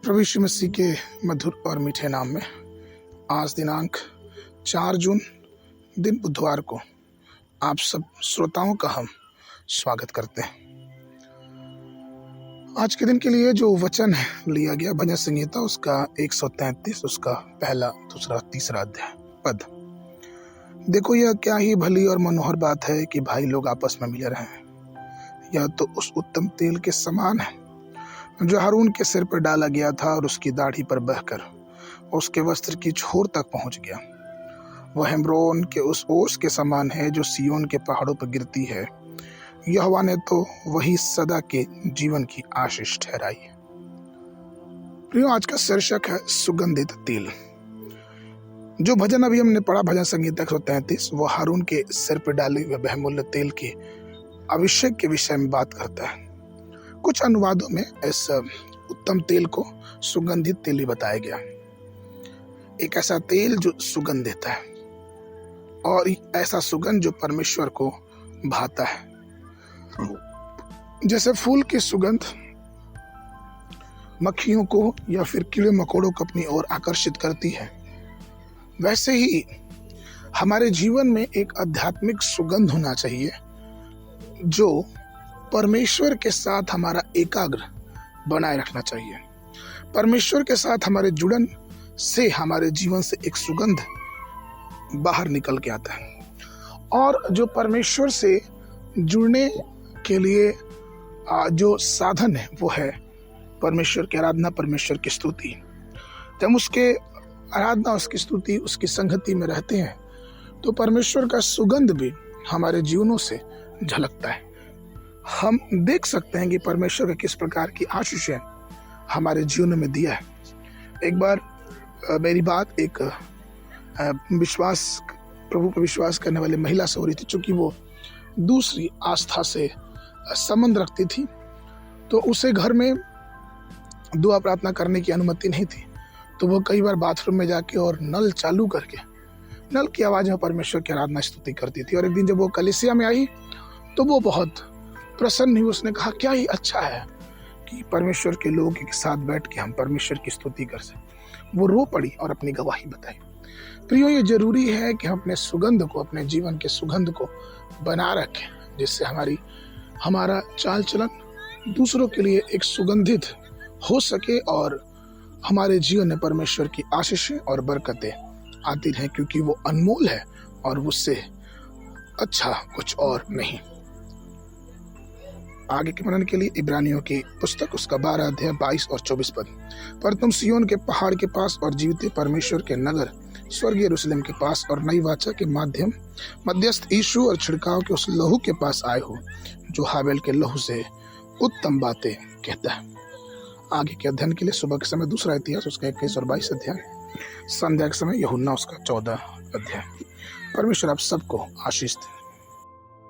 प्रभु यीशु मसीह के मधुर और मीठे नाम में आज दिनांक 4 जून दिन बुधवार को आप सब श्रोताओं का हम स्वागत करते हैं। आज के दिन के लिए जो वचन है लिया गया भजन संहिता उसका 133 उसका पहला दूसरा तीसरा अध्याय पद। देखो यह क्या ही भली और मनोहर बात है कि भाई लोग आपस में मिले रहें। यह तो उस उत्तम तेल के समान है जो हारून के सिर पर डाला गया था और उसकी दाढ़ी पर बहकर उसके वस्त्र की छोर तक पहुंच गया। वह हेम्ब्रोन के उस ओस के समान है जो सियोन के पहाड़ों पर गिरती है। यहोवा ने तो वही सदा के जीवन की आशीष ठहराई है। प्रियो, आज का शीर्षक है सुगंधित तेल। जो भजन अभी हमने पढ़ा भजन संहिता 133 वो हारून के सिर पर डाले हुए बहुमूल्य तेल के अभिषेक के विषय में बात करता है। कुछ अनुवादों में इस उत्तम तेल को सुगंधित तेल ही बताया गया। एक ऐसा तेल जो सुगंध देता है और ऐसा सुगंध जो परमेश्वर को भाता है। जैसे फूल की सुगंध मक्खियों को या फिर कीड़े मकोड़ों को अपनी ओर आकर्षित करती है, वैसे ही हमारे जीवन में एक आध्यात्मिक सुगंध होना चाहिए जो परमेश्वर के साथ हमारा एकाग्र बनाए रखना चाहिए। परमेश्वर के साथ हमारे जुड़न से हमारे जीवन से एक सुगंध बाहर निकल के आता है और जो परमेश्वर से जुड़ने के लिए जो साधन है वो है परमेश्वर की आराधना, परमेश्वर की स्तुति। जब हम उसके आराधना, उसकी स्तुति, उसकी संगति में रहते हैं तो परमेश्वर का सुगंध भी हमारे जीवनों से झलकता है। हम देख सकते हैं कि परमेश्वर का किस प्रकार की आशीषें हमारे जीवन में दिया है। एक बार मेरी बात एक प्रभु पर विश्वास करने वाली महिला से हो रही थी। चूंकि वो दूसरी आस्था से संबंध रखती थी तो उसे घर में दुआ प्रार्थना करने की अनुमति नहीं थी। तो वो कई बार बाथरूम में जाके और नल चालू करके नल की आवाज में परमेश्वर की आराधना स्तुति करती थी। और एक दिन जब वो कलीसिया में आई तो वो बहुत प्रसन्न हुई। उसने कहा क्या ही अच्छा है कि परमेश्वर के लोग एक साथ बैठ के हम परमेश्वर की स्तुति कर सकें। वो रो पड़ी और अपनी गवाही बताई। प्रियो, ये जरूरी है कि हम अपने सुगंध को, अपने जीवन के सुगंध को बना रखें, जिससे हमारा चाल चलन दूसरों के लिए एक सुगंधित हो सके और हमारे जीवन में परमेश्वर की आशीषें और बरकतें आती रहें, क्योंकि वो अनमोल है और उससे अच्छा कुछ और नहीं। आगे के मनन के लिए इब्रानियों की पुस्तक उसका 12 अध्याय 22 और 24 पद। पर तुम सियोन के पहाड़ के पास और जीवित परमेश्वर के नगर स्वर्गीय यरूशलेम के पास और नई वाचा के मध्यस्थ यीशु और छिड़काव के उस लहू के पास आए हो जो हाबेल के लहू से उत्तम बातें कहता है। आगे के अध्ययन के लिए सुबह के समय दूसरा इतिहास उसका 21 और 22 अध्याय, संध्या के समय यूहन्ना उसका 14 अध्याय। परमेश्वर आप सबको आशीष दे।